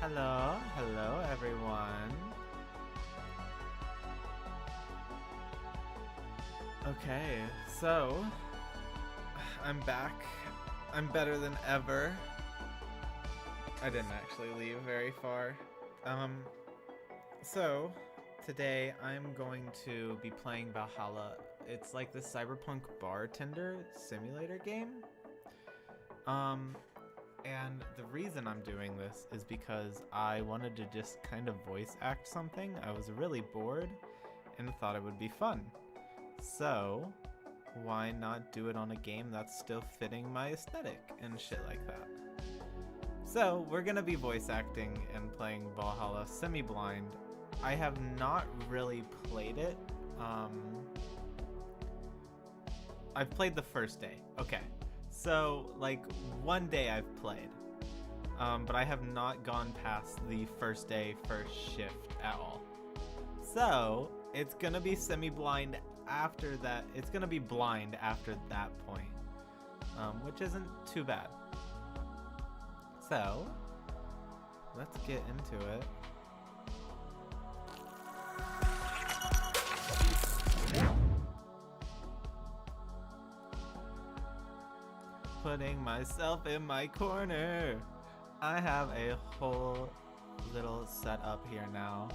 Hello everyone. Okay, so I'm back. I'm better than ever. I didn't actually leave very far. So today I'm going to be playing Valhalla. It's like this cyberpunk bartender simulator game. And the reason I'm doing this is because I wanted to just kind of voice act something. I was really bored and thought it would be fun. So, why not do it on a game that's still fitting my aesthetic and shit like that? So, we're gonna be voice acting and playing Valhalla semi-blind. I have not really played it. I've played the first day. Okay. So, like, one day I've played, but I have not gone past the first day, first shift at all. So, it's gonna be semi-blind after that. It's gonna be blind after that point, which isn't too bad. So, let's get into it. Putting myself in my corner. I have a whole little setup here now.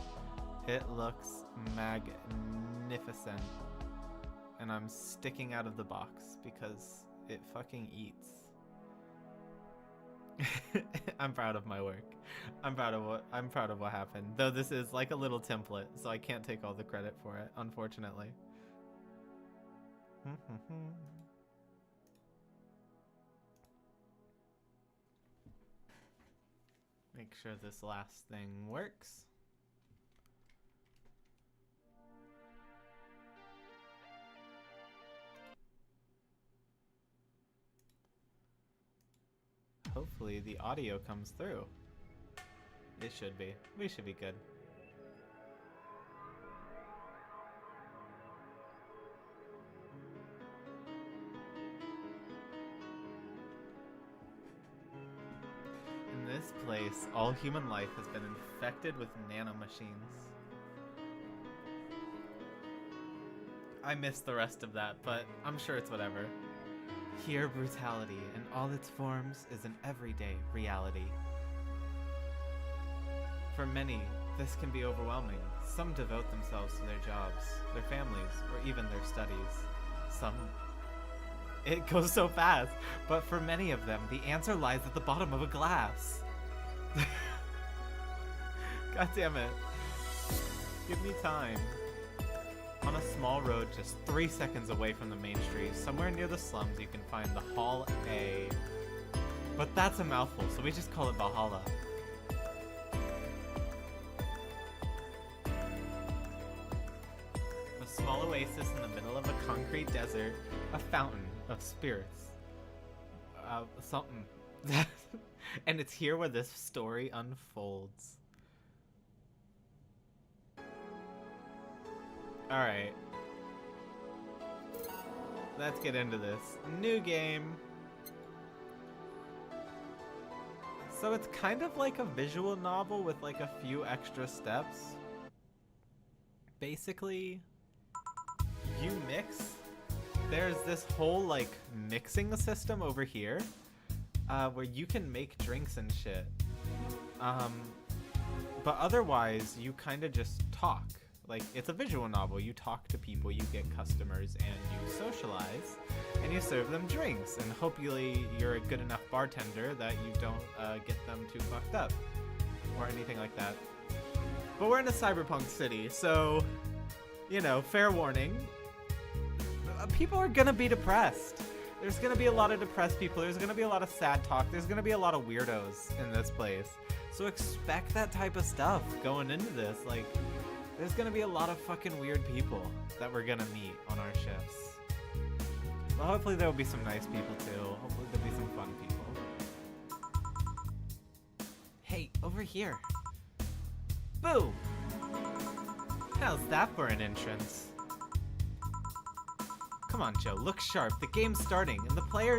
It looks magnificent. And I'm sticking out of the box because it fucking eats. I'm proud of my work. I'm proud of what happened. Though this is like a little template, so I can't take all the credit for it, unfortunately. Make sure this last thing works. Hopefully the audio comes through. It should be. We should be good. In this place, all human life has been infected with nanomachines. I missed the rest of that, but I'm sure it's whatever. Here, brutality in all its forms is an everyday reality. For many, this can be overwhelming. Some devote themselves to their jobs, their families, or even their studies. Some... It goes so fast, but for many of them, the answer lies at the bottom of a glass. God damn it. Give me time. On a small road just 3 seconds away from the main street, somewhere near the slums, you can find the Hall A. But that's a mouthful, so we just call it Vallhalla. A small oasis in the middle of a concrete desert, a fountain of spirits. Something. And it's here where this story unfolds. Alright. Let's get into this. New game. So it's kind of like a visual novel with like a few extra steps. Basically, you mix. There's this whole like mixing system over here where you can make drinks and shit. But otherwise, you kind of just talk. Like, it's a visual novel. You talk to people, you get customers, and you socialize, and you serve them drinks. And hopefully you're a good enough bartender that you don't get them too fucked up or anything like that. But we're in a cyberpunk city, so, you know, fair warning. People are gonna be depressed. There's gonna be a lot of depressed people. There's gonna be a lot of sad talk. There's gonna be a lot of weirdos in this place. So expect that type of stuff going into this. Like, there's gonna be a lot of fucking weird people that we're gonna meet on our shifts. Well, hopefully there will be some nice people too. Hopefully there'll be some fun people. Hey, over here. Boo! How's that for an entrance? Come on, Joe, look sharp. The game's starting, and the player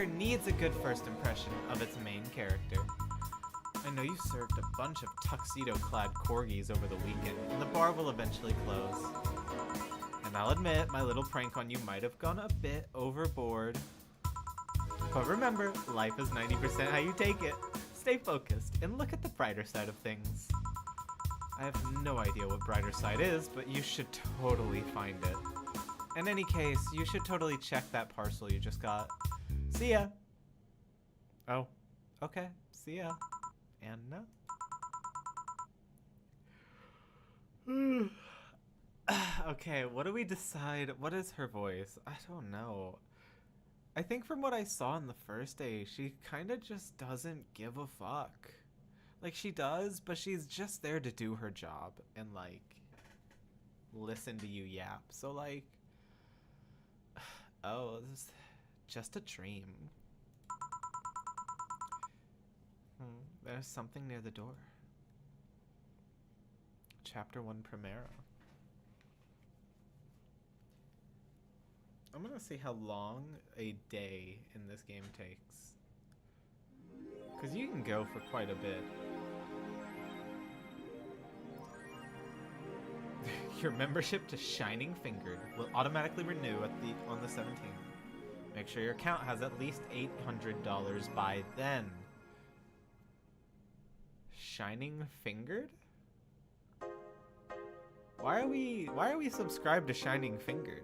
needs a good first impression of its main character. I know you served a bunch of tuxedo-clad corgis over the weekend, and the bar will eventually close. And I'll admit, my little prank on you might have gone a bit overboard. But remember, life is 90% how you take it. Stay focused, and look at the brighter side of things. I have no idea what brighter side is, but you should totally find it. In any case, you should totally check that parcel you just got. See ya! Oh, okay, see ya. And no. Okay, what do we decide? What is her voice? I don't know. I think from what I saw in the first day, she kind of just doesn't give a fuck. Like, she does, but she's just there to do her job and, like, listen to you yap. So, like, oh, this is just a dream. There's something near the door. Chapter 1 Primera. I'm gonna see how long a day in this game takes. Because you can go for quite a bit. Your membership to Shining Fingered will automatically renew on the 17th. Make sure your account has at least $800 by then. Shining Fingered? Why are we subscribed to Shining Fingered?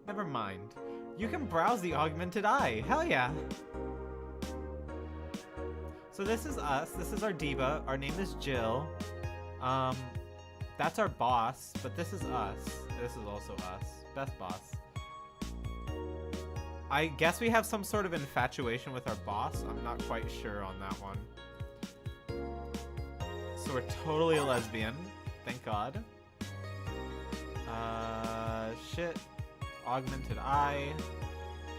Never mind. You can browse the augmented eye. Hell yeah. So this is us. This is our diva. Our name is Jill. That's our boss, but this is us. This is also us. Best boss. I guess we have some sort of infatuation with our boss. I'm not quite sure on that one. So we're totally a lesbian. Thank God. Shit. Augmented eye.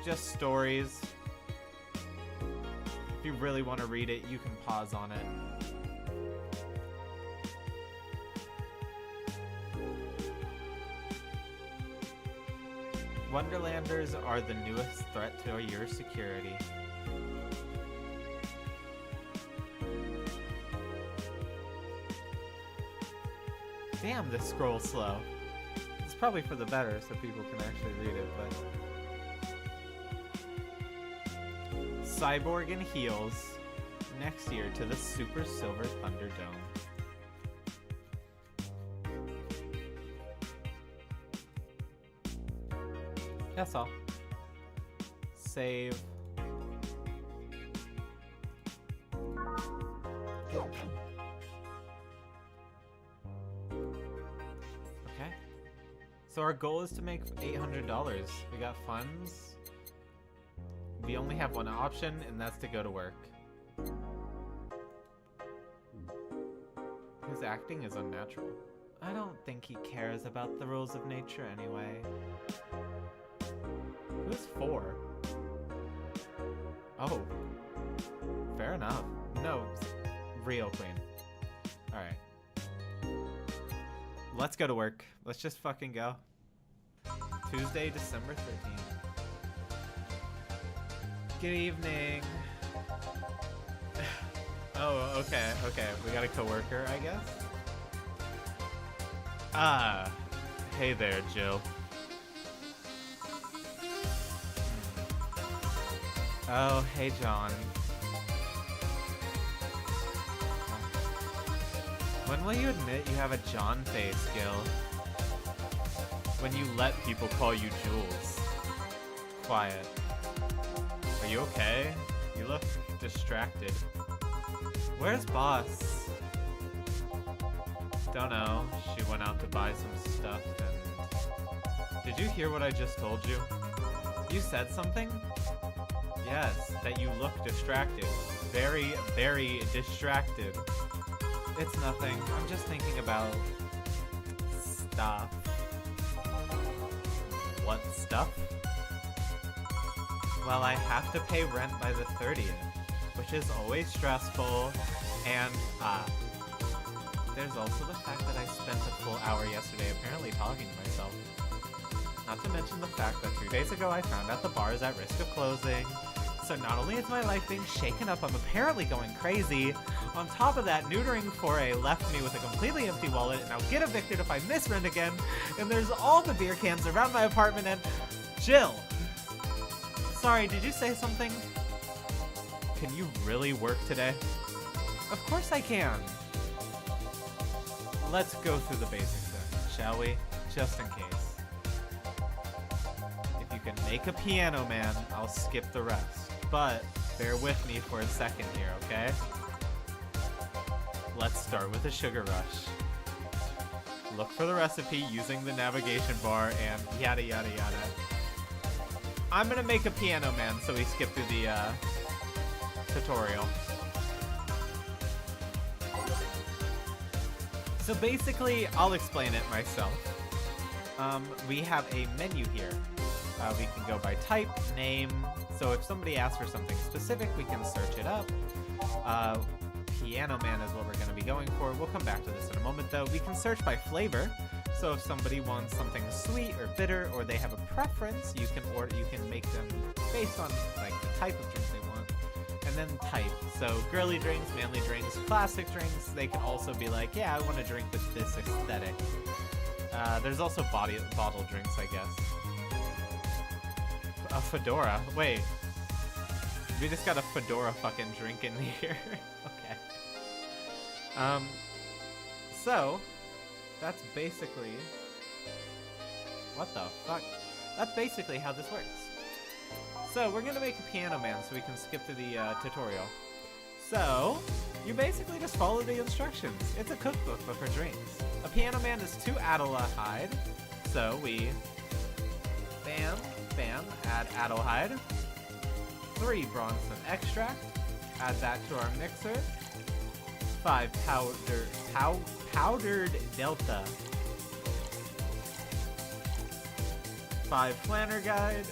Just stories. If you really want to read it, you can pause on it. Wonderlanders are the newest threat to your security. Damn, this scroll's slow. It's probably for the better so people can actually read it, but... Cyborg in heels next year to the Super Silver Thunderdome. That's all. Save. Okay. So our goal is to make $800. We got funds. We only have one option, and that's to go to work. His acting is unnatural. I don't think he cares about the rules of nature anyway. Who's 4? Oh. Fair enough. No, real queen. Alright. Let's go to work. Let's just fucking go. Tuesday, December 13th. Good evening. Oh, okay, okay. We got a coworker, I guess? Ah. Hey there, Jill. Oh, hey, John. When will you admit you have a John face, Gil? When you let people call you Jules. Quiet. Are you okay? You look distracted. Where's Boss? Don't know. She went out to buy some stuff and... Did you hear what I just told you? You said something? Yes, that you look distracted. Very, very distracted. It's nothing. I'm just thinking about... stuff. What stuff? Well, I have to pay rent by the 30th, which is always stressful, and, there's also the fact that I spent a full hour yesterday apparently talking to myself. Not to mention the fact that 2 days ago I found out the bar is at risk of closing, So not only is my life being shaken up, I'm apparently going crazy. On top of that, neutering 4A left me with a completely empty wallet, and I'll get evicted if I miss rent again. And there's all the beer cans around my apartment, and Jill! Sorry, did you say something? Can you really work today? Of course I can. Let's go through the basics then, shall we? Just in case. If you can make a piano man, I'll skip the rest. But bear with me for a second here, okay? Let's start with a sugar rush. Look for the recipe using the navigation bar and yada yada yada. I'm gonna make a piano man, so we skip through the tutorial. So basically, I'll explain it myself. We have a menu here. We can go by type, name. So if somebody asks for something specific, we can search it up. Piano man is what we're going to be going for. We'll come back to this in a moment, though. We can search by flavor. So if somebody wants something sweet or bitter, or they have a preference, you can make them based on like the type of drink they want. And then type. So girly drinks, manly drinks, classic drinks. They can also be like, yeah, I want to drink with this aesthetic. There's also bottle drinks, I guess. A fedora. Wait. We just got a fedora fucking drink in here. Okay. So, that's basically... What the fuck? That's basically how this works. So, we're gonna make a piano man so we can skip to the tutorial. So, you basically just follow the instructions. It's a cookbook, but for drinks. A piano man is 2 Adelhyde. So, we... Bam, bam, add Adelhyde. 3 Bronson extract. Add that to our mixer. 5 powdered delta. 5 Flanergide.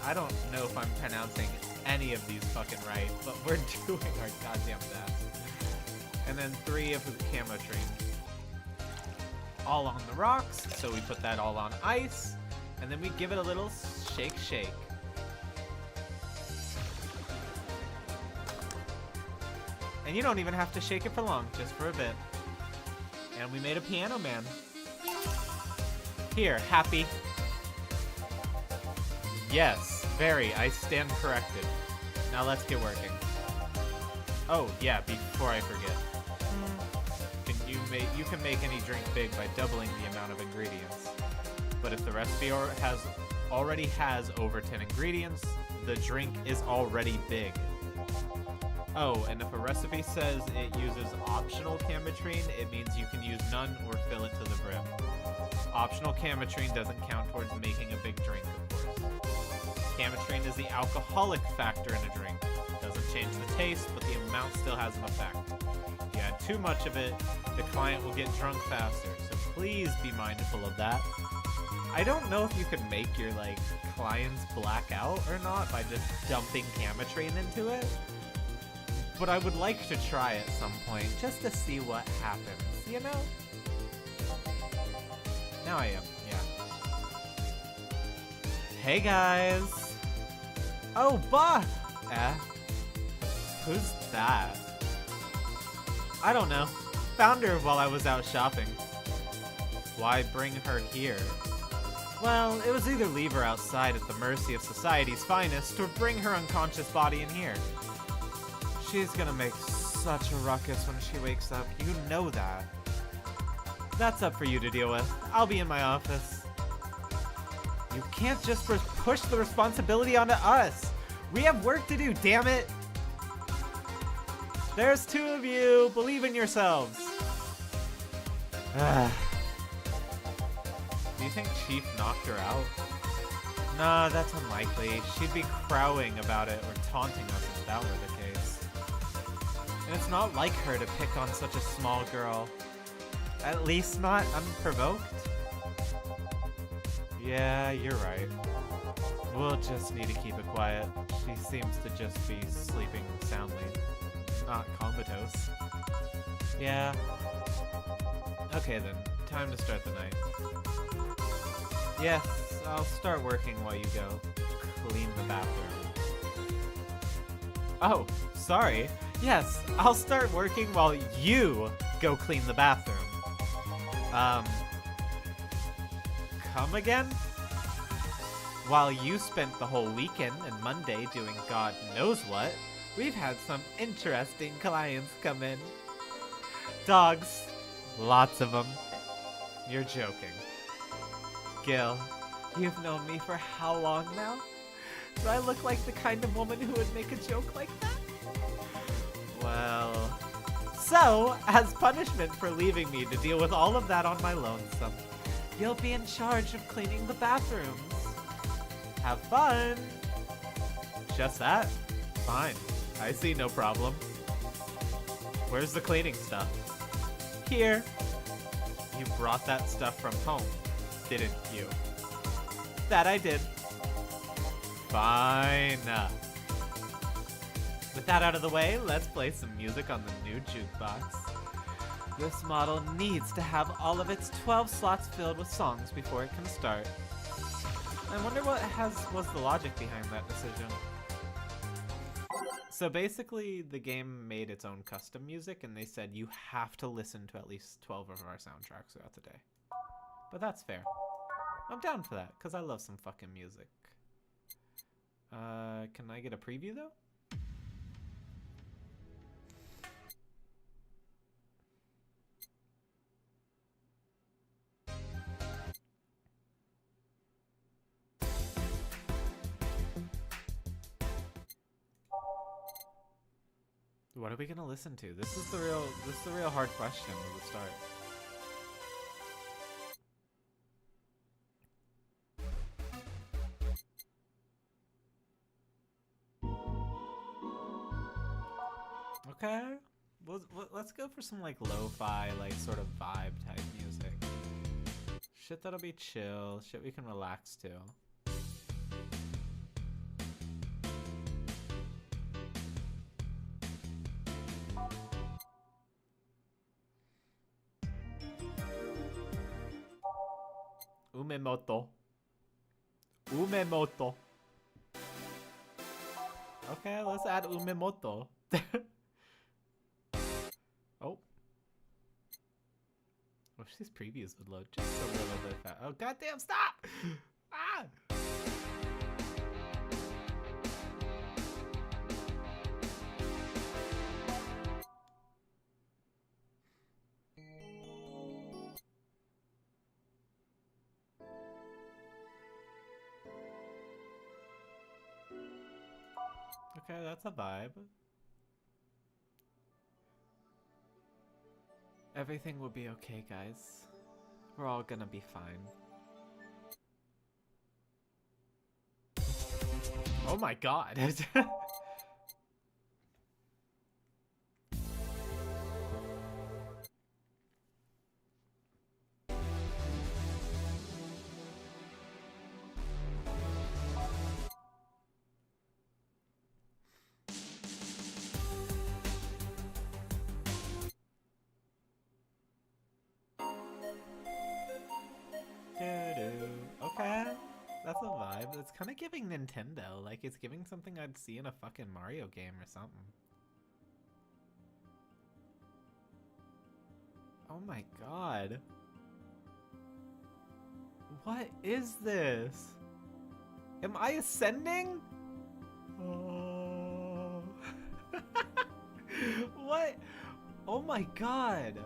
I don't know if I'm pronouncing any of these fucking right, but we're doing our goddamn best. And then 3 of the Camotrine. All on the rocks, so we put that all on ice, and then we give it a little shake. And you don't even have to shake it for long, just for a bit. And we made a piano man. Here, happy. Yes, very. I stand corrected. Now let's get working. Oh, yeah, before I forget. You can make any drink big by doubling the amount of ingredients. But if the recipe already has over 10 ingredients, the drink is already big. Oh, and if a recipe says it uses optional Camotrine, it means you can use none or fill it to the brim. Optional Camotrine doesn't count towards making a big drink, of course. Camotrine is the alcoholic factor in a drink. It doesn't change the taste, but the amount still has an effect. If you add too much of it, the client will get drunk faster, so please be mindful of that. I don't know if you can make your, clients black out or not by just dumping Camotrine into it. But I would like to try at some point, just to see what happens, you know? Now I am, yeah. Hey guys! Oh, Buff! Who's that? I don't know. Found her while I was out shopping. Why bring her here? Well, it was either leave her outside at the mercy of society's finest, or bring her unconscious body in here. She's gonna make such a ruckus when she wakes up. You know that. That's up for you to deal with. I'll be in my office. You can't just push the responsibility onto us. We have work to do, damn it. There's 2 of you. Believe in yourselves. Do you think Chief knocked her out? Nah, that's unlikely. She'd be crowing about it or taunting us if that were the case. And it's not like her to pick on such a small girl. At least not unprovoked. Yeah, you're right. We'll just need to keep it quiet. She seems to just be sleeping soundly. Not comatose. Yeah. Okay then, time to start the night. Yes, I'll start working while you go clean the bathroom. Oh, sorry. Yes, I'll start working while you go clean the bathroom. Come again? While you spent the whole weekend and Monday doing God knows what, we've had some interesting clients come in. Dogs. Lots of them. You're joking. Gil, you've known me for how long now? Do I look like the kind of woman who would make a joke like that? Well... So, as punishment for leaving me to deal with all of that on my lonesome, you'll be in charge of cleaning the bathrooms. Have fun! Just that? Fine. I see no problem. Where's the cleaning stuff? Here. You brought that stuff from home, didn't you? That I did. Fine. With that out of the way, let's play some music on the new jukebox. This model needs to have all of its 12 slots filled with songs before it can start. I wonder what was the logic behind that decision. So basically, the game made its own custom music, and they said you have to listen to at least 12 of our soundtracks throughout the day. But that's fair. I'm down for that, because I love some fucking music. Can I get a preview, though? What are we gonna listen to? This is the real hard question at the start. Okay, well, let's go for some like lo-fi, like sort of vibe type music. Shit that'll be chill, shit we can relax to. Umemoto. Umemoto. Okay, let's add Umemoto. Oh. Wish these previews would load just a little bit fast. Oh, goddamn, stop! Ah! Okay, that's a vibe. Everything will be okay, guys. We're all gonna be fine. Oh my god. Okay, that's a vibe. It's kind of giving Nintendo, like it's giving something I'd see in a fucking Mario game or something. Oh my god. What is this? Am I ascending? Oh. What? Oh my god.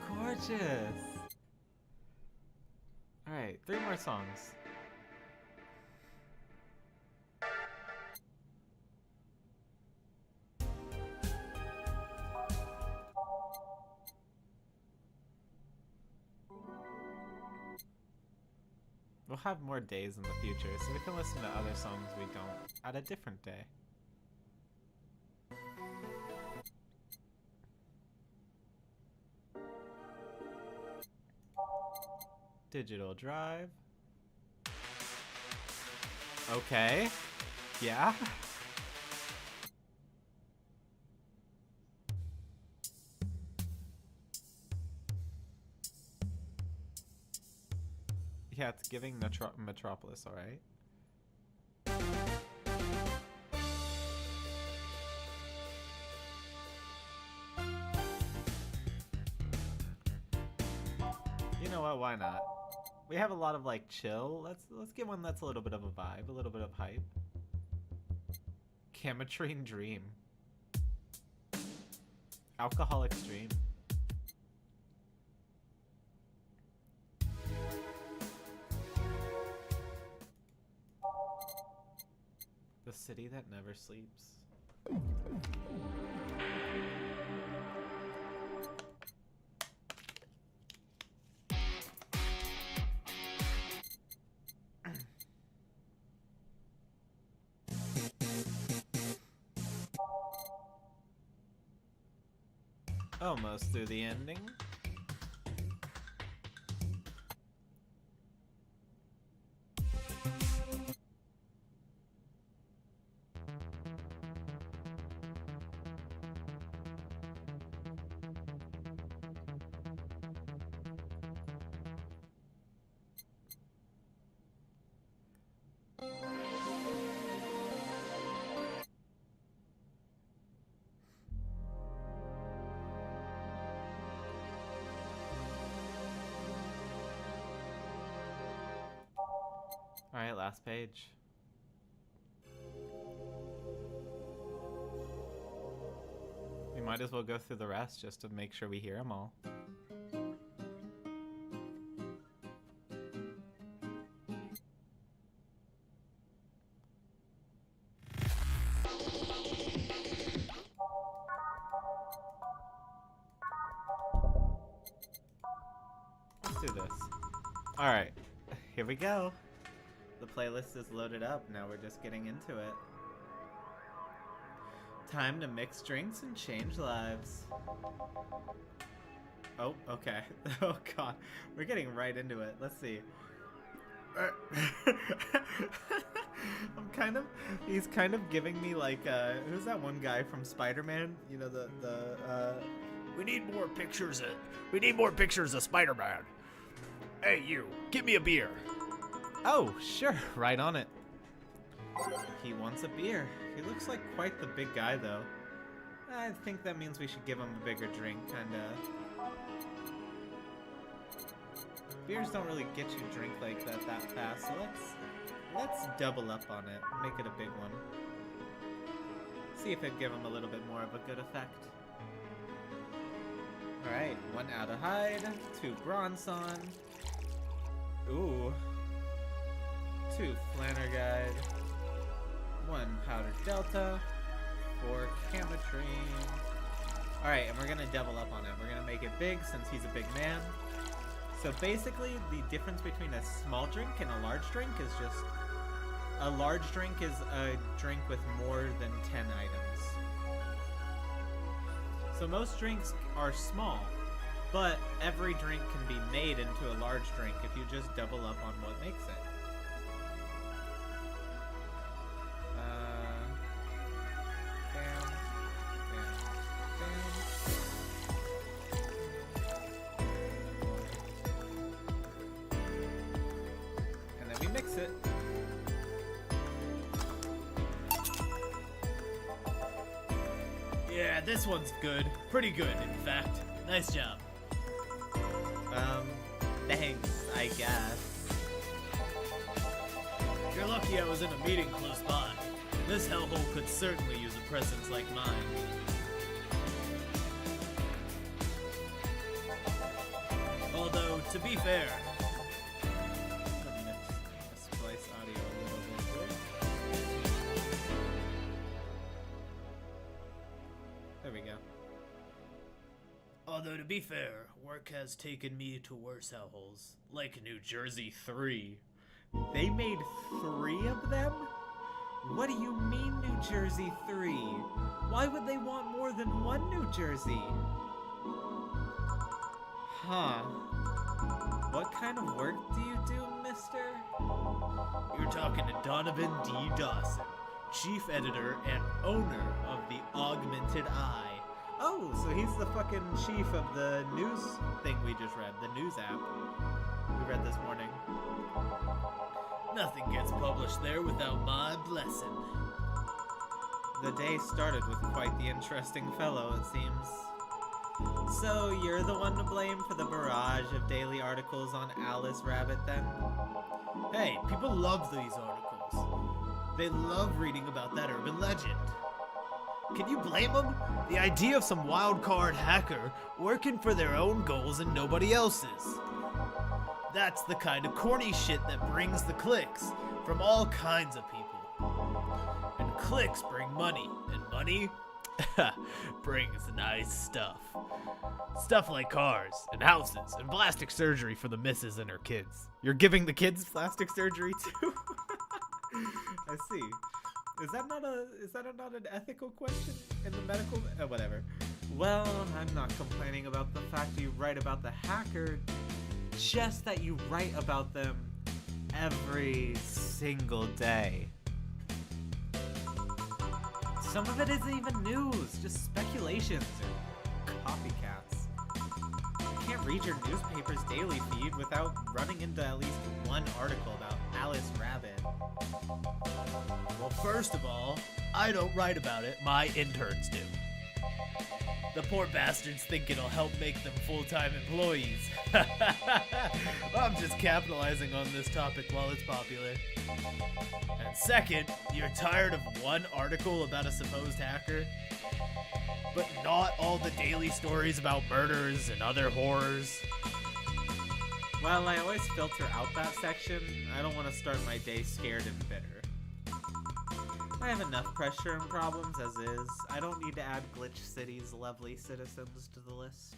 Gorgeous. Alright, 3 more songs. We'll have more days in the future, so we can listen to other songs we don't at a different day. Digital drive. Okay. Yeah. Yeah, it's giving Metropolis, alright? You know what, why not? We have a lot of like chill. Let's get one that's a little bit of a vibe, a little bit of hype. Chemitrine Dream. Alcoholic Stream. The city that never sleeps. Almost through the ending. Alright, last page. We might as well go through the rest just to make sure we hear them all. Let's do this. Alright, here we go. The playlist is loaded up, now we're just getting into it. Time to mix drinks and change lives. Oh, okay. Oh god, we're getting right into it. Let's see. He's kind of giving me like, who's that one guy from Spider-Man? You know, we need more pictures of Spider-Man. Hey, you, give me a beer. Oh, sure, right on it. He wants a beer. He looks like quite the big guy, though. I think that means we should give him a bigger drink, kinda. Beers don't really get you a drink like that fast, so let's double up on it, make it a big one. See if it'd give him a little bit more of a good effect. Alright, 1 out of hide, 2 Bronson. Ooh. 2 Flanner Guide, 1 Powder Delta, 4 Chemitrine. Alright, and we're gonna double up on it. We're gonna make it big since he's a big man. So basically, the difference between a small drink and a large drink is just... A large drink is a drink with more than 10 items. So most drinks are small, but every drink can be made into a large drink if you just double up on what makes it. And then we mix it. Yeah, this one's good. Pretty good, in fact. Nice job. Thanks, I guess. You're lucky I was in a meeting close by. This hellhole could certainly use a presence like mine. Although, to be fair... Splice audio a little bit here. There we go. Although, to be fair, work has taken me to worse hellholes, like New Jersey 3. They made 3 of them? What do you mean New Jersey 3? Why would they want more than 1 New Jersey? Huh. What kind of work do you do, mister? You're talking to Donovan D. Dawson, chief editor and owner of the Augmented Eye. Oh, so he's the fucking chief of the news thing we just read, the news app we read this morning. Nothing gets published there without my blessing. The day started with quite the interesting fellow, it seems. So, you're the one to blame for the barrage of daily articles on Alice Rabbit, then? Hey, people love these articles. They love reading about that urban legend. Can you blame them? The idea of some wild card hacker working for their own goals and nobody else's. That's the kind of corny shit that brings the clicks from all kinds of people. And clicks bring money, and money brings nice stuff. Stuff like cars and houses and plastic surgery for the missus and her kids. You're giving the kids plastic surgery too? I see. Is that not an ethical question in the medical? Whatever. Well, I'm not complaining about the fact you write about the hacker, just that you write about them every single day. Some of it isn't even news, just speculations or copycats. You can't read your newspaper's daily feed without running into at least one article about Alice Rabbit. Well, first of all, I don't write about it, my interns do. The poor bastards think it'll help make them full-time employees. I'm just capitalizing on this topic while it's popular. And second, you're tired of one article about a supposed hacker, but not all the daily stories about murders and other horrors. Well, I always filter out that section. I don't want to start my day scared and bitter. I have enough pressure and problems as is. I don't need to add Glitch City's lovely citizens to the list.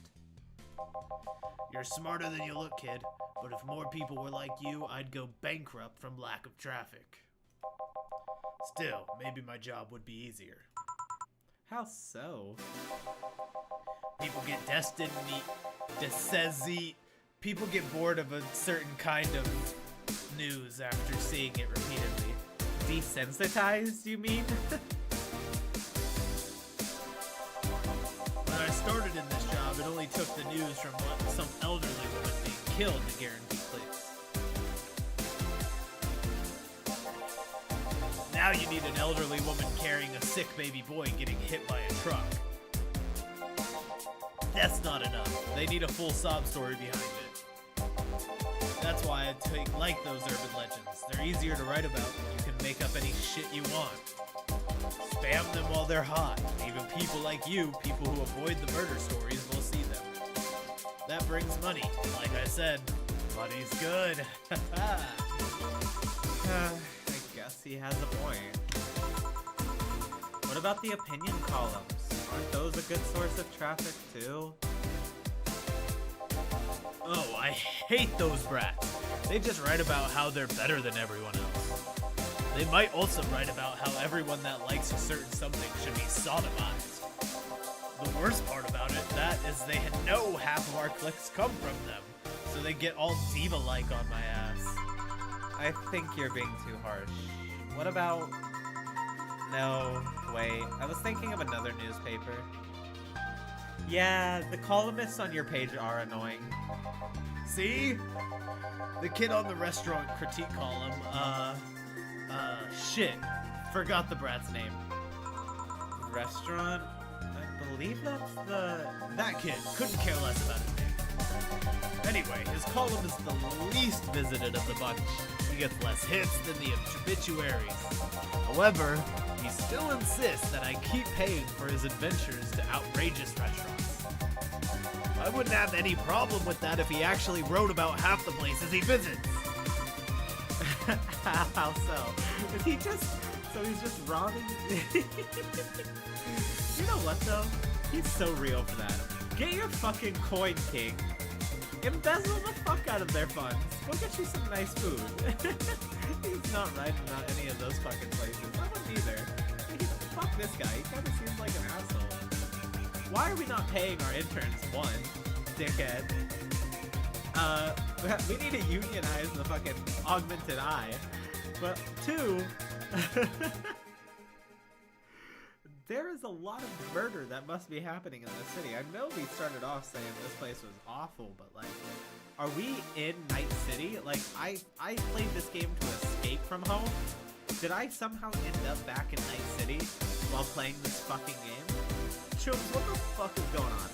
You're smarter than you look, kid, but if more people were like you, I'd go bankrupt from lack of traffic. Still, maybe my job would be easier. How so? People get people get bored of a certain kind of news after seeing it repeatedly. Desensitized, you mean? When I started in this job, it only took the news from some elderly woman being killed to guarantee clicks. Now you need an elderly woman carrying a sick baby boy getting hit by a truck. That's not enough. They need a full sob story behind it. That's why I like those urban legends. They're easier to write about. You can make up any shit you want. Spam them while they're hot. Even people like you, people who avoid the murder stories, will see them. That brings money. Like I said, money's good. I guess he has a point. What about the opinion columns? Aren't those a good source of traffic too? Oh, I hate those brats. They just write about how they're better than everyone else. They might also write about how everyone that likes a certain something should be sodomized. The worst part about it, that is they know half of our clicks come from them, so they get all diva-like on my ass. I think you're being too harsh. What about... No, wait. I was thinking of another newspaper. Yeah, the columnists on your page are annoying. See? The kid on the restaurant critique column, shit. Forgot the brat's name. Restaurant? I believe that's That kid. Couldn't care less about his name. Anyway, his column is the least visited of the bunch. He gets less hits than the obituaries. However, he still insists that I keep paying for his adventures to outrageous restaurants. I wouldn't have any problem with that if he actually wrote about half the places he visits. How so? Is he just... So he's just robbing... You know what, though? He's so real for that. Get your fucking coin, king. Embezzle the fuck out of their funds. Go get you some nice food. He's not writing about any of those fucking places. I wouldn't either. Fuck this guy. He kind of seems like an asshole. Why are we not paying our interns? One, dickhead. We need to unionize the fucking augmented eye. But two, there is a lot of murder that must be happening in the city. I know we started off saying this place was awful, but like, are we in Night city? Like, I played this game to escape from home. Did I somehow end up back in Night City while playing this fucking game? Chums, what the fuck is going on?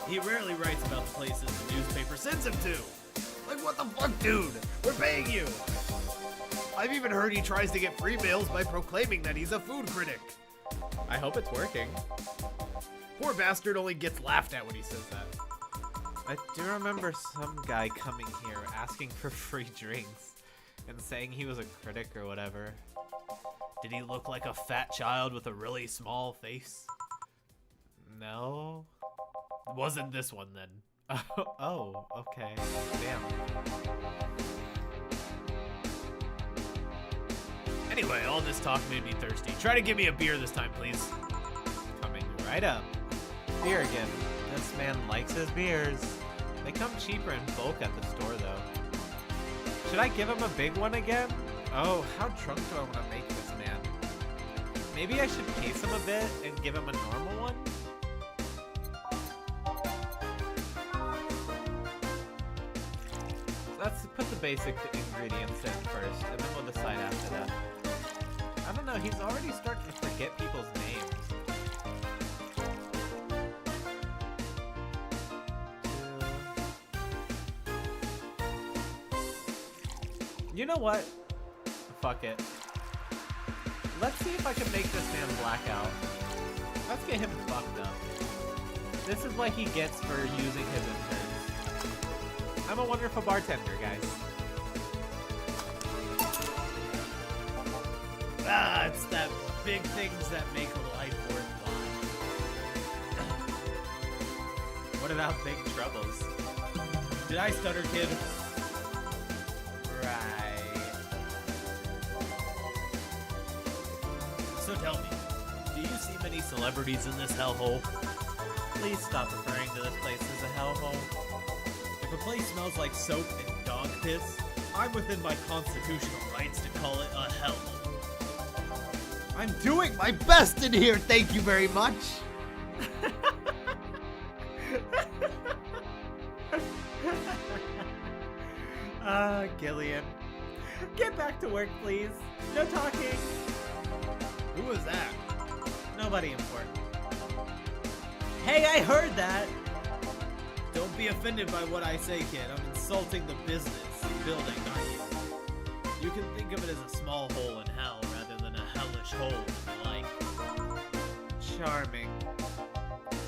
He rarely writes about the places the newspaper sends him to. Like, what the fuck, dude? We're paying you. I've even heard he tries to get free meals by proclaiming that he's a food critic. I hope it's working. Poor bastard only gets laughed at when he says that. I do remember some guy coming here asking for free drinks and saying he was a critic or whatever. Did he look like a fat child with a really small face? No. It wasn't this one then. Oh, okay. Damn. Anyway, all this talk made me thirsty. Try to give me a beer this time, please. Coming right up. Beer again. This man likes his beers. They come cheaper in bulk at the store, though. Should I give him a big one again? Oh, how drunk do I want to make this man? Maybe I should pace him a bit and give him a normal one? Let's put the basic ingredients in first, and then we'll decide after that. I don't know, he's already starting to forget people's names. You know what? Fuck it. Let's see if I can make this man black out. Let's get him fucked up. This is what he gets for using his interns. I'm a wonderful bartender, guys. Ah, it's that big things that make life worthwhile. What about big troubles? Did I stutter, kid? Right. So tell me, do you see many celebrities in this hellhole? Please stop referring to this place as a hellhole. If a place smells like soap and dog piss, I'm within my constitutional rights to call it a hellhole. I'm doing my best in here, thank you very much! Gillian. Get back to work, please. No talking. Who was that? Nobody important. Hey, I heard that! Don't be offended by what I say, kid. I'm insulting the business building, not you. You can think of it as a small hole in hell rather than a hellish hole, if you like. Charming.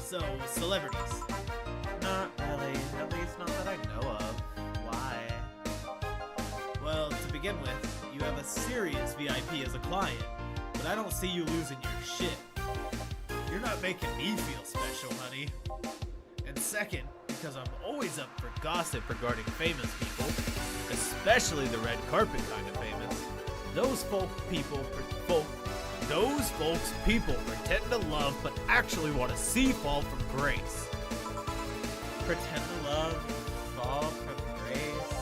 So, celebrities. Not really. At least not that I know of. Why? Well, to begin with, you have a serious VIP as a client, but I don't see you losing your shit. You're not making me feel special, honey. And second, because I'm always up for gossip regarding famous people, especially the red carpet kind of famous, those folks people pretend to love but actually want to see fall from grace. Pretend to love, fall from grace.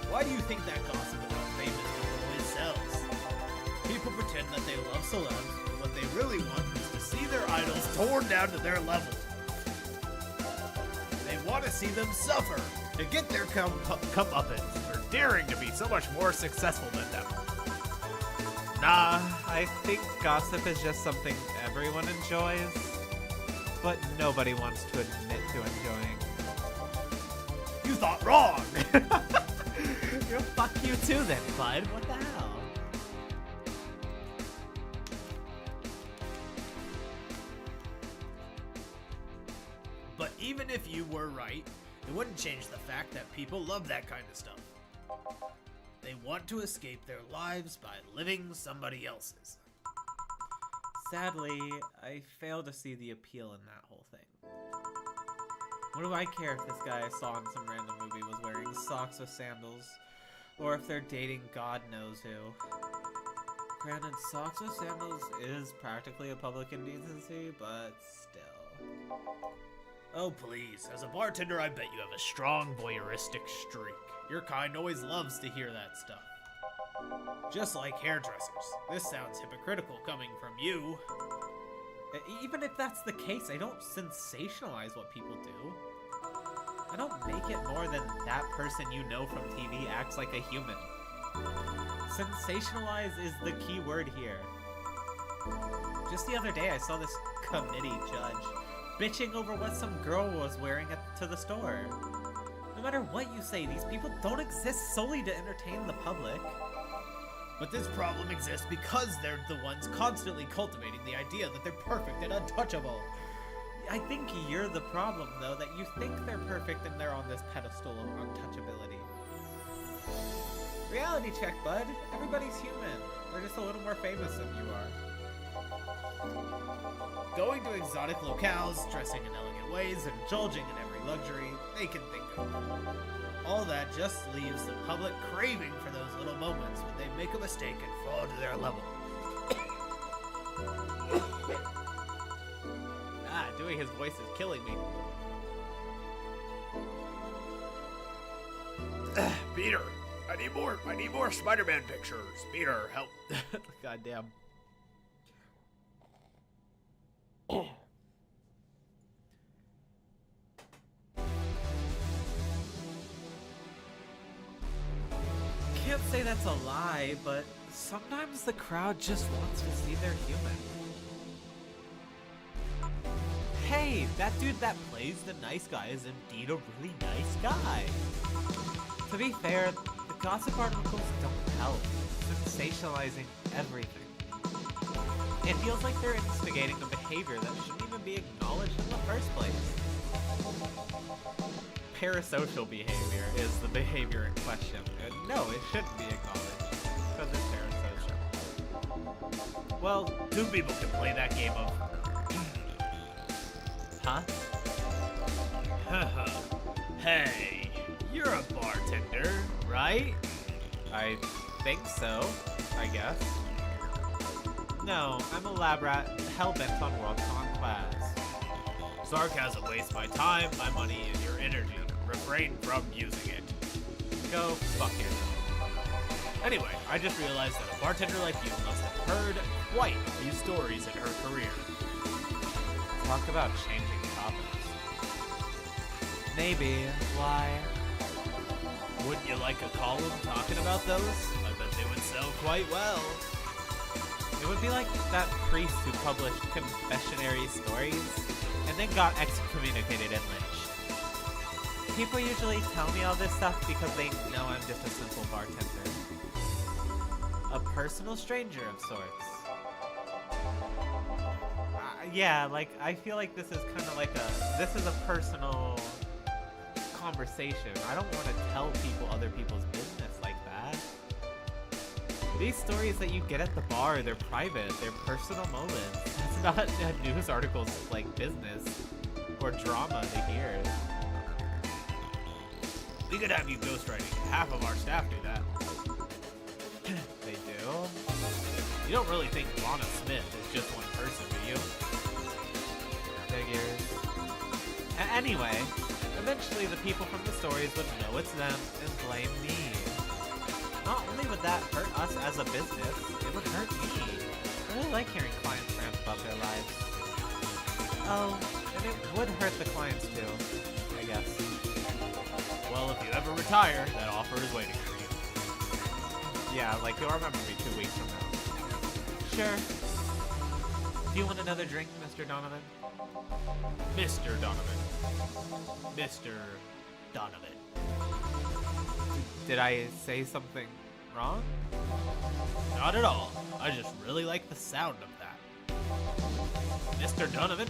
Why do you think that gossip about famous people always sells? People pretend that they love celebs, but what they really want is to see their idols torn down to their level. They want to see them suffer to get their comeuppance for daring to be so much more successful than them. Nah, I think gossip is just something everyone enjoys, but nobody wants to admit to enjoying. You thought wrong! Fuck you too then, bud. What the hell? But even if you were right, it wouldn't change the fact that people love that kind of stuff. They want to escape their lives by living somebody else's. Sadly, I fail to see the appeal in that whole thing. What do I care if this guy I saw in some random movie was wearing socks with sandals, or if they're dating God knows who? Granted, socks with sandals is practically a public indecency, but still. Oh please, as a bartender I bet you have a strong voyeuristic streak. Your kind always loves to hear that stuff. Just like hairdressers. This sounds hypocritical coming from you. Even if that's the case, I don't sensationalize what people do. I don't make it more than that person you know from TV acts like a human. Sensationalize is the key word here. Just the other day, I saw this committee judge bitching over what some girl was wearing to the store. No matter what you say, these people don't exist solely to entertain the public. But this problem exists because they're the ones constantly cultivating the idea that they're perfect and untouchable. I think you're the problem, though, that you think they're perfect and they're on this pedestal of untouchability. Reality check, bud. Everybody's human. They're just a little more famous than you are. Going to exotic locales, dressing in elegant ways, indulging in every luxury they can think of. All that just leaves the public craving for those little moments when they make a mistake and fall to their level. Doing his voice is killing me. Peter, I need more Spider-Man pictures. Peter, help. Goddamn. Can't say that's a lie, but sometimes the crowd just wants to see they're human. Hey, that dude that plays the nice guy is indeed a really nice guy. To be fair, the gossip articles don't help, sensationalizing everything. It feels like they're instigating a behavior that shouldn't even be acknowledged in the first place. Parasocial behavior is the behavior in question. And no, it shouldn't be acknowledged, because it's parasocial. Well, two people can play that game of... Huh? Hey, you're a bartender, right? I think so, I guess. No, I'm a lab rat hell-bent on world conquest. Sarcasm wastes my time, my money, and your energy. Refrain from using it. Go fuck yourself. Anyway, I just realized that a bartender like you must have heard quite a few stories in her career. Talk about changing topics. Maybe. Why? Wouldn't you like a column talking about those? I bet they would sell quite well. It would be like that priest who published confessionary stories and then got excommunicated and lynched. People usually tell me all this stuff because they know I'm just a simple bartender. A personal stranger of sorts. Yeah, like, I feel like this is kind of like this is a personal conversation. I don't want to tell people other people's business like that. These stories that you get at the bar, they're private, they're personal moments. It's not a news article's, like, business or drama to hear. We could have you ghostwriting. Half of our staff do that. They do? You don't really think Lana Smith is just one person, do you? Figures. Anyway, eventually the people from the stories would know it's them and blame me. Not only would that hurt us as a business, it would hurt me. I really like hearing clients rant about their lives. Oh, and it would hurt the clients too, I guess. Well, if you ever retire, that offer is waiting for you. Yeah, like, you'll remember me 2 weeks from now. Sure. Do you want another drink, Mr. Donovan? Mr. Donovan. Mr. Donovan. Did I say something wrong? Not at all. I just really like the sound of that. Mr. Donovan.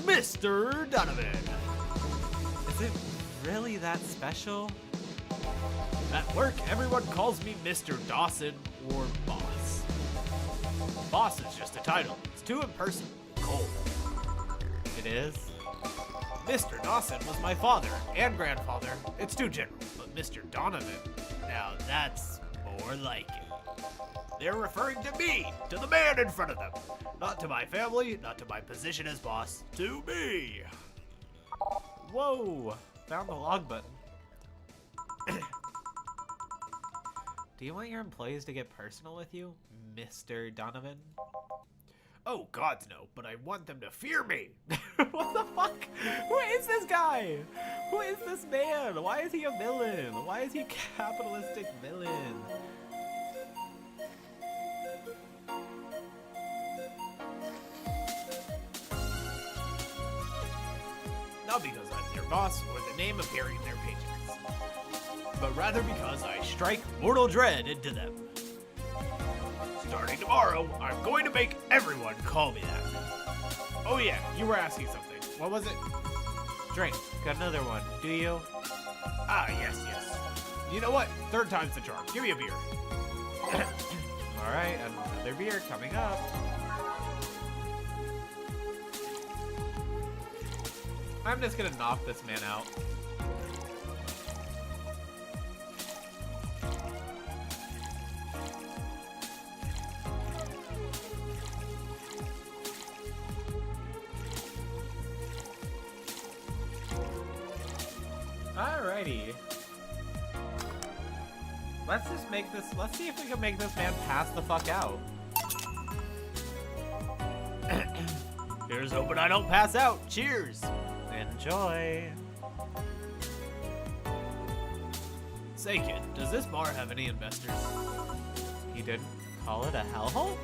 Mr. Donovan. Is it really that special? At work, everyone calls me Mr. Dawson or Boss. Boss is just a title. It's too impersonal. Cold. It is? Mr. Dawson was my father and grandfather. It's too general, but Mr. Donovan, now that's more like it. They're referring to me, to the man in front of them. Not to my family, not to my position as boss, to me. Whoa! Found the log button. Do you want your employees to get personal with you, Mr. Donovan? Oh, gods no, but I want them to fear me. What the fuck? Who is this guy? Who is this man? Why is he a villain? Why is he a capitalistic villain? Not because I'm their boss or the name appearing in their paychecks, but rather because I strike mortal dread into them. Starting tomorrow, I'm going to make everyone call me that. Oh yeah, you were asking something. What was it? Drink. Got another one. Do you? Ah, yes. You know what? Third time's the charm. Give me a beer. All right, another beer coming up. I'm just gonna knock this man out. Alrighty. Let's just make this, let's see if we can make this man pass the fuck out. Here's hoping I don't pass out. Cheers. Enjoy. Say, kid, does this bar have any investors? He didn't call it a hellhole?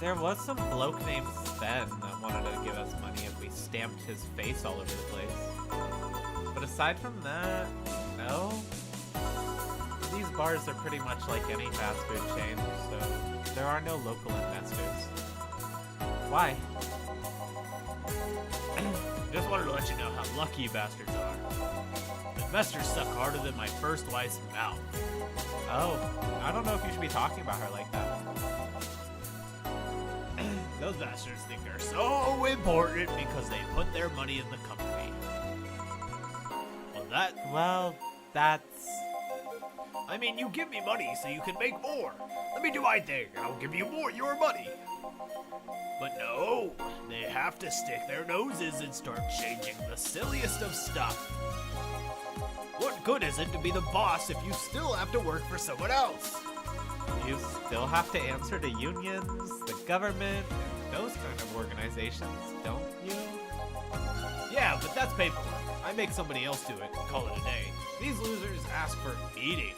There was some bloke named Sven that wanted to give us money if we stamped his face all over the place. But aside from that, no. These bars are pretty much like any fast food chain, so there are no local investors. Why? Just wanted to let you know how lucky you bastards are. Investors suck harder than my first wife's mouth. Oh, I don't know if you should be talking about her like that. Those bastards think they're so important because they put their money in the company. Well, that's... I mean, you give me money so you can make more. Let me do my thing, and I'll give you more your money. But no, they have to stick their noses and start changing the silliest of stuff. What good is it to be the boss if you still have to work for someone else? You still have to answer to unions, the government, and those kind of organizations, don't you? Yeah, but that's paperwork. I make somebody else do it and call it a day. These losers ask for meetings.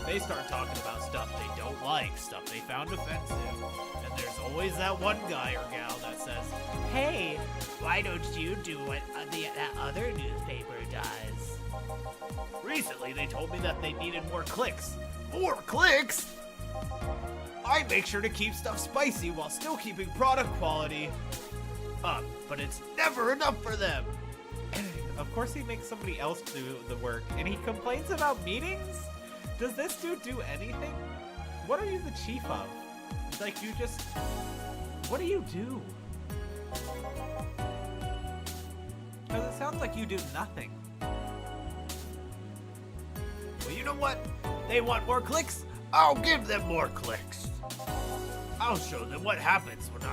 They start talking about stuff they don't like, stuff they found offensive. And there's always that one guy or gal that says, "Hey, why don't you do what that other newspaper does?" Recently, they told me that they needed more clicks. More clicks? I make sure to keep stuff spicy while still keeping product quality up, but it's never enough for them. Of course he makes somebody else do the work, and he complains about meetings? Does this dude do anything? What are you the chief of? Like, you just... What do you do? Because it sounds like you do nothing. Well, you know what? They want more clicks? I'll give them more clicks. I'll show them what happens when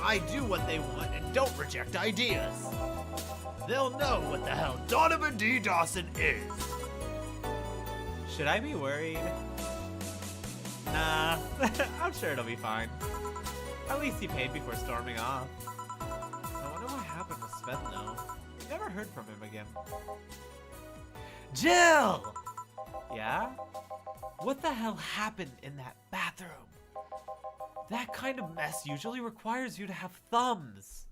I do what they want and don't reject ideas. They'll know what the hell Donovan D. Dawson is. Should I be worried? Nah, I'm sure it'll be fine. At least he paid before storming off. I wonder what happened to Sven though. Never heard from him again. Jill! Yeah? What the hell happened in that bathroom? That kind of mess usually requires you to have thumbs.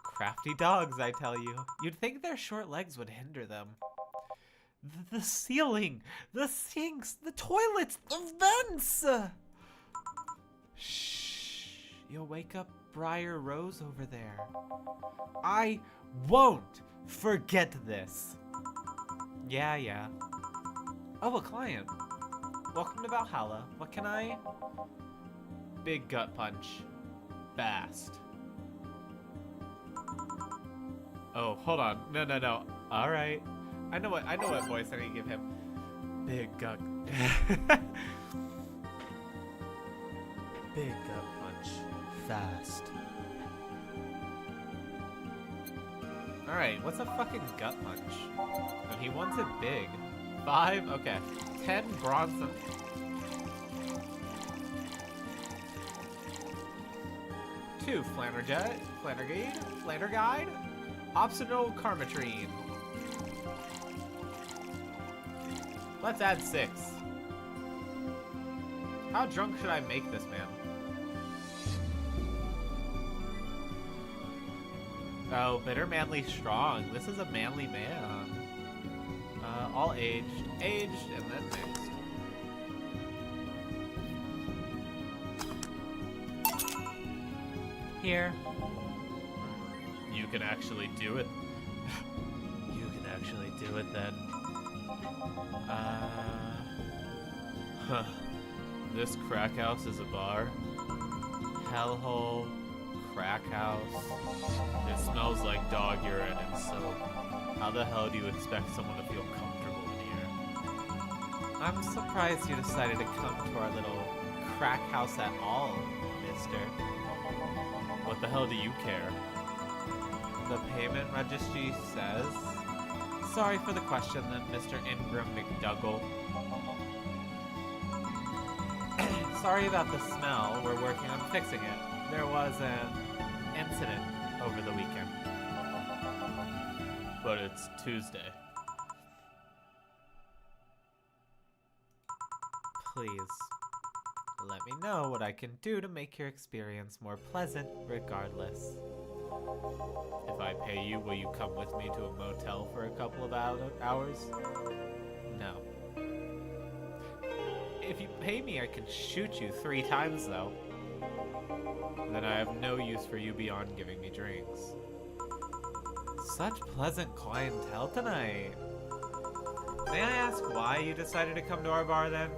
Crafty dogs, I tell you. You'd think their short legs would hinder them. The ceiling, the sinks, the toilets, the vents! Shh, you'll wake up Briar Rose over there. I won't forget this. Yeah. Oh, a client. Welcome to Vallhalla. What can I... Big gut punch. Fast. Oh, hold on. No. All right. I know what voice I need to give him. Big gut. Big gut punch. Fast. All right. What's a fucking gut punch? And he wants it big. 5. Okay. 10 Bronson. 2 Flannerguide, optional Karmatrine. Let's add 6. How drunk should I make this man? Oh, bitter, manly, strong. This is a manly man. All aged, and then mixed. Here. You can actually do it. You can actually do it then. Huh. This crack house is a bar. Hellhole. Crack house. It smells like dog urine and soap. How the hell do you expect someone to feel comfortable in here? I'm surprised you decided to come to our little crack house at all, mister. What the hell do you care? The payment registry says... Sorry for the question then, Mr. Ingram McDougall. Sorry about the smell. We're working on fixing it. There was an incident over the weekend. But it's Tuesday. Please, let me know what I can do to make your experience more pleasant regardless. If I pay you, will you come with me to a motel for a couple of hours? No. If you pay me, I can shoot you 3 times, though. Then I have no use for you beyond giving me drinks. Such pleasant clientele tonight. May I ask why you decided to come to our bar, then?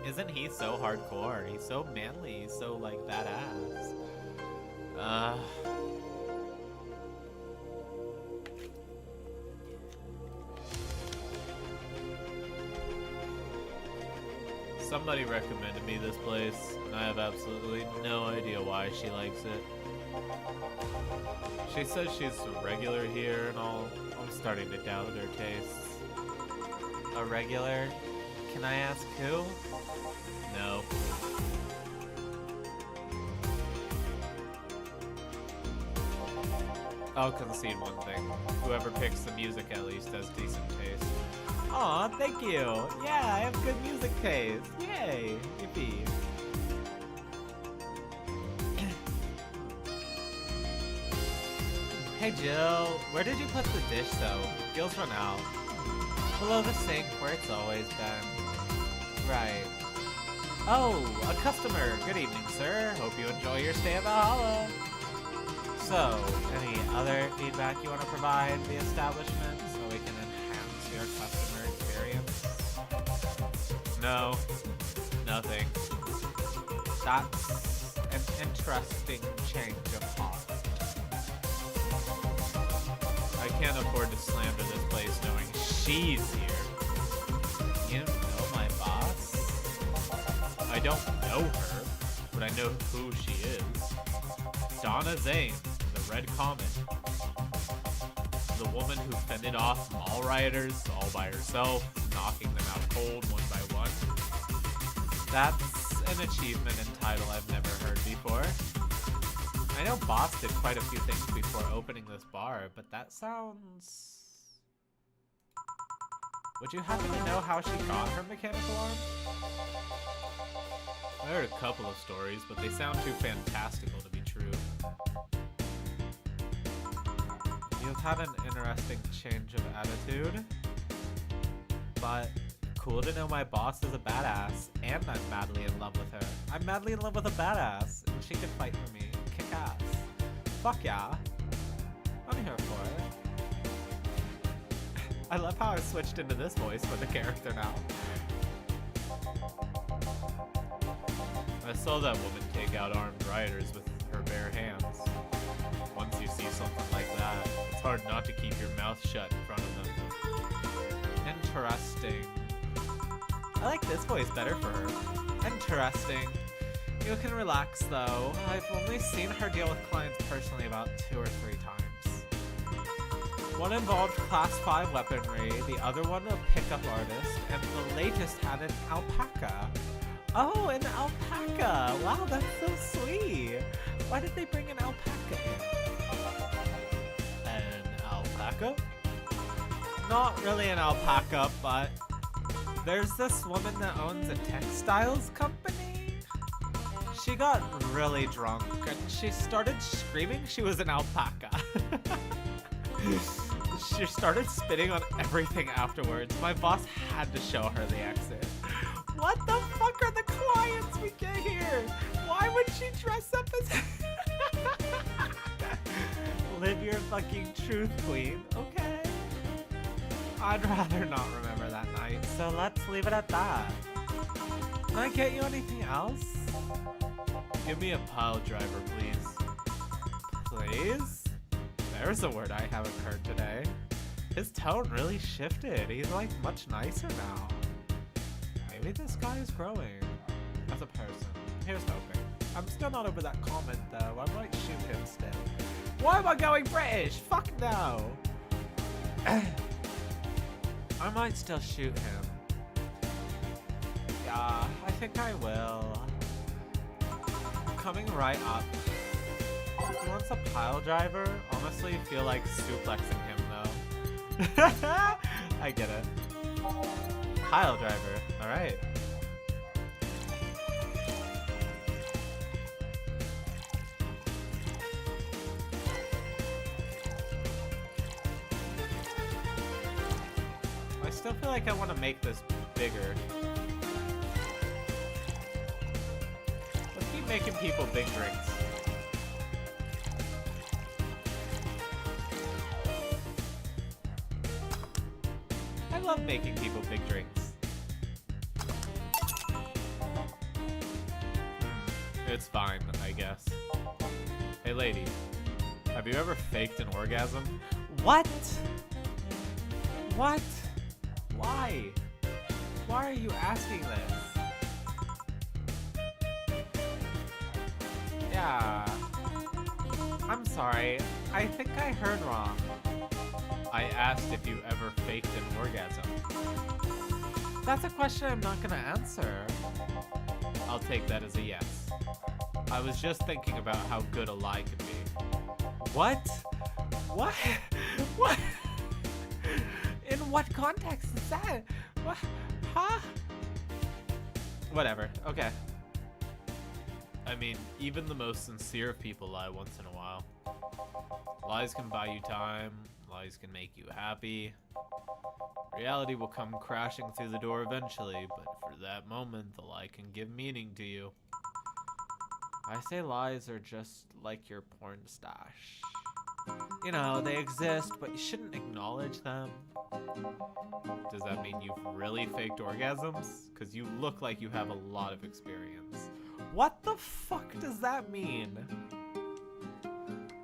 Isn't he so hardcore? He's so manly, he's so, like, badass. Somebody recommended me this place, and I have absolutely no idea why she likes it. She says she's a regular here and all. I'm starting to doubt her tastes. A regular? Can I ask who? No. I'll concede one thing. Whoever picks the music at least has decent taste. Aw, thank you! Yeah, I have good music taste! Yay! Yippee! Hey Jill, where did you put the dish though? Gil's run out. Below the sink, where it's always been. Right. Oh, a customer! Good evening, sir. Hope you enjoy your stay at Vallhalla. So, any other feedback you want to provide the establishment so we can enhance your customer experience? No, nothing. That's an interesting change of heart. I can't afford to slander this place knowing she's here. You know my boss? I don't know her, but I know who she is. Donna Zane, the Red Comet. The woman who fended off mall rioters all by herself, knocking them out cold one by one. That's an achievement and title I've never heard before. I know Boss did quite a few things before opening this bar, but that sounds... Would you happen to know how she got her mechanical arm? I heard a couple of stories, but they sound too fantastical to be true. You've had an interesting change of attitude, but cool to know my boss is a badass, and I'm madly in love with her. I'm madly in love with a badass, and she can fight for me. Kick ass. Fuck yeah. I'm here for it. I love how I switched into this voice for the character now. I saw that woman take out armed rioters with her bare hands. Once you see something like that, it's hard not to keep your mouth shut in front of them. Interesting. I like this voice better for her. Interesting. You can relax though. I've only seen her deal with clients personally about 2 or 3 times. One involved class 5 weaponry, the other one a pickup artist, and the latest had an alpaca. Oh, an alpaca! Wow, that's so sweet! Why did they bring an alpaca in? An alpaca? Not really an alpaca, but there's this woman that owns a textiles company. She got really drunk and she started screaming she was an alpaca. She started spitting on everything afterwards. My boss had to show her the exit. What the fuck are the clients we get here? Why would she dress up as... Live your fucking truth, queen, okay? I'd rather not remember that night, so let's leave it at that. Can I get you anything else? Give me a pile driver, please. Please? There's a word I haven't heard today. His tone really shifted. He's like much nicer now. Maybe this guy is growing as a person. Here's hoping. I'm still not over that comment though. I might shoot him still. Why am I going British? Fuck no. I might still shoot him. Yeah, I think I will. Coming right up. He wants a pile driver? Honestly, feel like suplexing him though. I get it. Pile driver, alright. I still feel like I want to make this bigger. Let's keep making people big drinks. I love making people big drinks. It's fine, I guess. Hey lady, have you ever faked an orgasm? What? What? Why? Why are you asking this? Yeah. I'm sorry. I think I heard wrong. I asked if you ever faked an orgasm. That's a question I'm not gonna answer. I'll take that as a yes. I was just thinking about how good a lie could be. What? What? What? In what context is that? What? Huh? Whatever. Okay. I mean, even the most sincere of people lie once in a while. Lies can buy you time. Lies can make you happy. Reality will come crashing through the door eventually, but for that moment, the lie can give meaning to you. I say lies are just like your porn stash. You know, they exist, but you shouldn't acknowledge them. Does that mean you've really faked orgasms? Because you look like you have a lot of experience. What the fuck does that mean?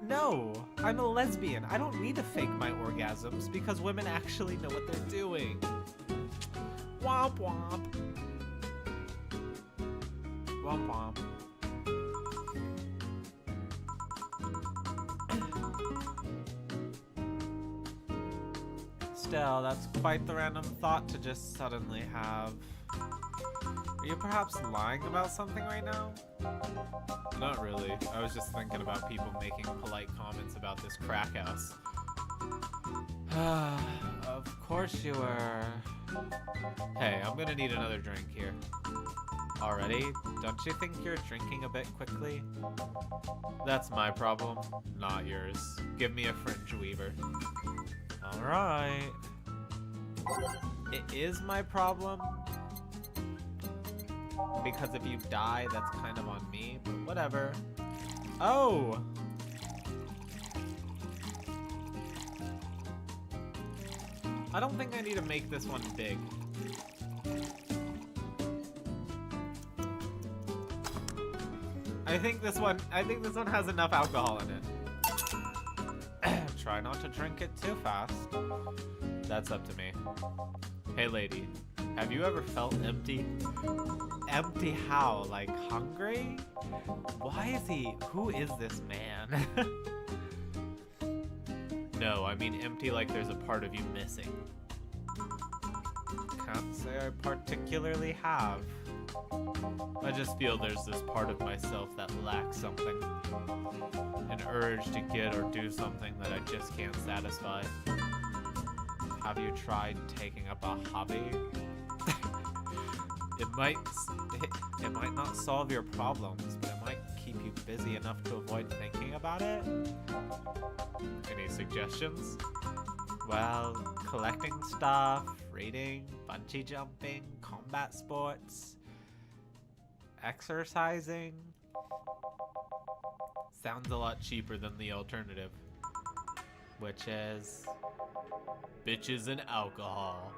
No, I'm a lesbian. I don't need to fake my orgasms because women actually know what they're doing. Womp womp. Womp womp. Still, that's quite the random thought to just suddenly have. Are you perhaps lying about something right now? Not really. I was just thinking about people making polite comments about this crack house. Of course you were. Hey, I'm gonna need another drink here. Already? Don't you think you're drinking a bit quickly? That's my problem, not yours. Give me a fringe weaver. Alright. It is my problem. Because if you die, that's kind of on me, but whatever. Oh! I don't think I need to make this one big. I think this one has enough alcohol in it. Try not to drink it too fast. That's up to me. Hey lady, have you ever felt empty? Empty how? Like hungry? Why is he? Who is this man? No, I mean empty like there's a part of you missing. Can't say I particularly have. I just feel there's this part of myself that lacks something. An urge to get or do something that I just can't satisfy. Have you tried taking up a hobby? It might not solve your problems, but it might keep you busy enough to avoid thinking about it. Any suggestions? Well, collecting stuff, reading, bungee jumping, combat sports, exercising. Sounds a lot cheaper than the alternative, which is bitches and alcohol.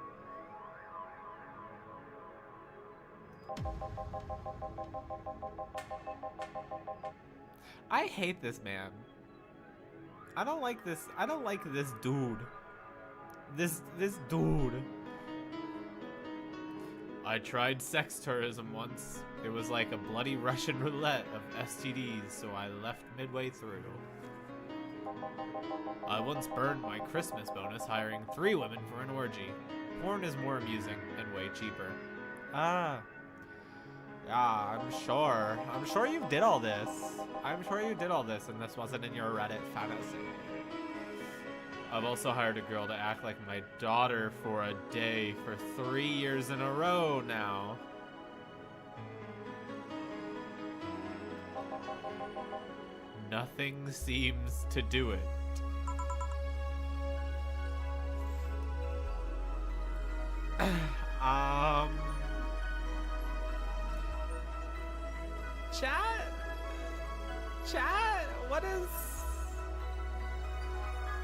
I hate this man. I don't like this dude. This dude. I tried sex tourism once. It was like a bloody Russian roulette of STDs, so I left midway through. I once burned my Christmas bonus hiring 3 women for an orgy. Porn is more amusing and way cheaper. Ah. Yeah, I'm sure you did all this. I'm sure you did all this and this wasn't in your Reddit fantasy. I've also hired a girl to act like my daughter for a day for 3 years in a row now. Nothing seems to do it. Chat, what is...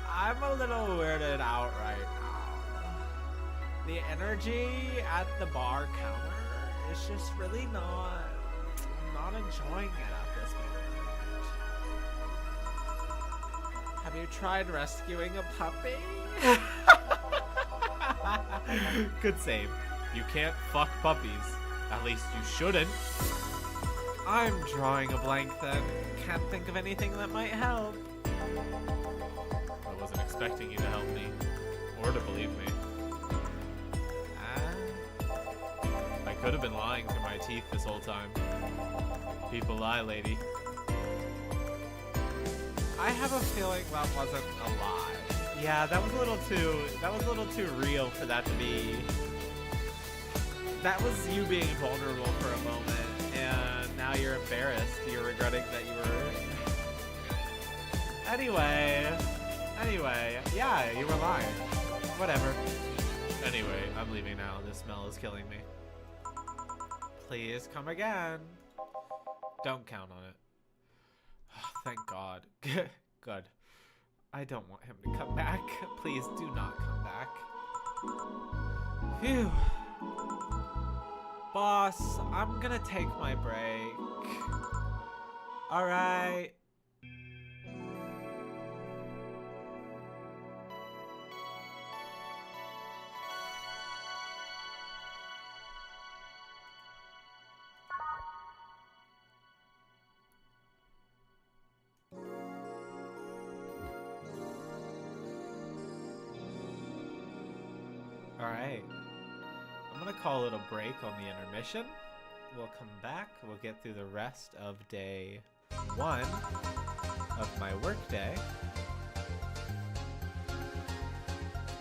I'm a little weirded out right now. The energy at the bar counter is just really not enjoying it at this moment. Have you tried rescuing a puppy? Good save. You can't fuck puppies. At least you shouldn't. I'm drawing a blank then. Can't think of anything that might help. I wasn't expecting you to help me. Or to believe me. I could have been lying through my teeth this whole time. People lie, lady. I have a feeling that wasn't a lie. Yeah, that was a little too real for that to be. That was you being vulnerable for a moment, and now you're embarrassed. You're regretting that you were. Anyway, yeah, you were lying. Whatever. Anyway, I'm leaving now. This smell is killing me. Please come again. Don't count on it. Thank God. Good. I don't want him to come back. Please do not come back. Phew. Boss, I'm gonna take my break. Alright. Alright, I'm gonna call it a break on the intermission. We'll come back, we'll get through the rest of day 1 of my work day.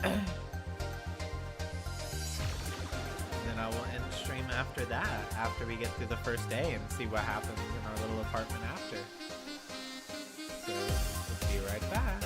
And then I will end stream after that, after we get through the first day and see what happens in our little apartment after. So, we'll be right back.